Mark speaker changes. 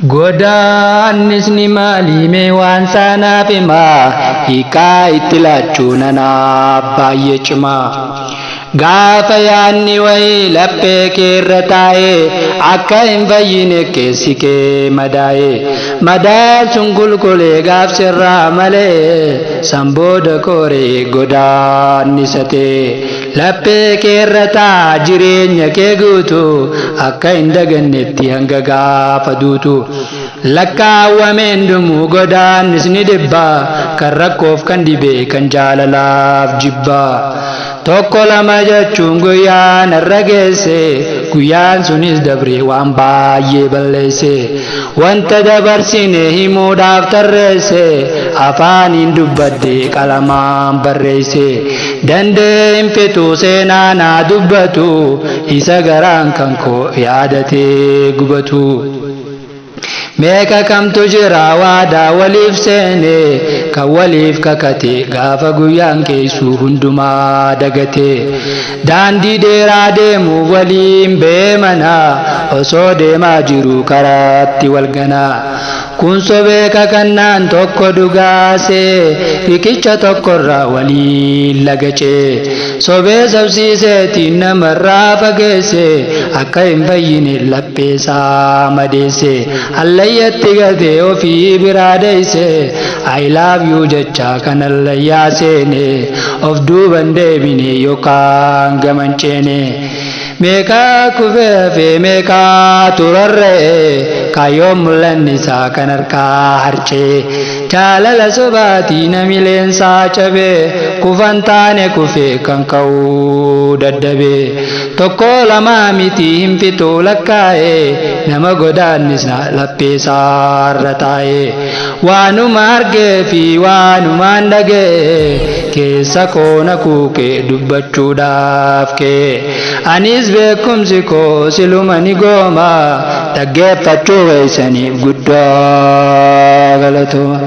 Speaker 1: Godaannisni maalimee waan saanaaf himaa hiikaa itti laachuun anaaf baay'ee cimaa. Gaafa yaanni wayii laphee kee irra taa'ee akka hin fayyine keessi kee madaa'ee madaan sun qulqulee gaaf sirraa malee sanbooda kooree godaannisatee laphee kee irra taa jireenya kee guutu akka hin dagannetti hanga gaafa duutu. Lakkaawwameen dhumuu godaannisni dhibbaa kan rakkoof kan dhibee kan jaalalaaf jibbaa. Tokko lama jechuun guyyaan irra geesse guyyaan sunis dabree waan baay'ee balleesse wanta dabarsine himuudhaaf tarreesse afaaniin dubbadde qalamaan barreesse dandeen fituu seenaa naa dubbatu isa garaan kan koo yaadatee gubatu. Meeqa kamtu jira waadaa waliif seene kan waliif kakate gaafa guyyaan keessu hundumaa dagate daandii dheeraa deemu waliin beemana osoo deemaa jiru karaatti walganaa. Kun sobee kakannaan tokko dhugaasee riqicha tokkorraa waliin lagacee sobee sabsiiseetiin namarraa fageesse akka hin fayyine lapheesaa madeesse hallayyatti gatee ofii biraa deeyse I love you jecha kan hallayyaa seene of duuban deebine yookaan gamanceene. Meeqa kufeefe meeqa turarree kaayyoon mul'anni isaa kan harkaa harcee jaalala sobaatii namileensaa cabee kufan taane kufee kan ka'uu dadhabee tokko lamaa miti hin fituu lakkaa'ee nama godaannisa lapheesaarra taa'ee waanuma argee fi waanumaan dhagee keessa koona kuukee dubbachuudhaaf kee anis beekumsi koo siluma ni gooma dhaggeeffachuu keessaniif guddaa galatooma.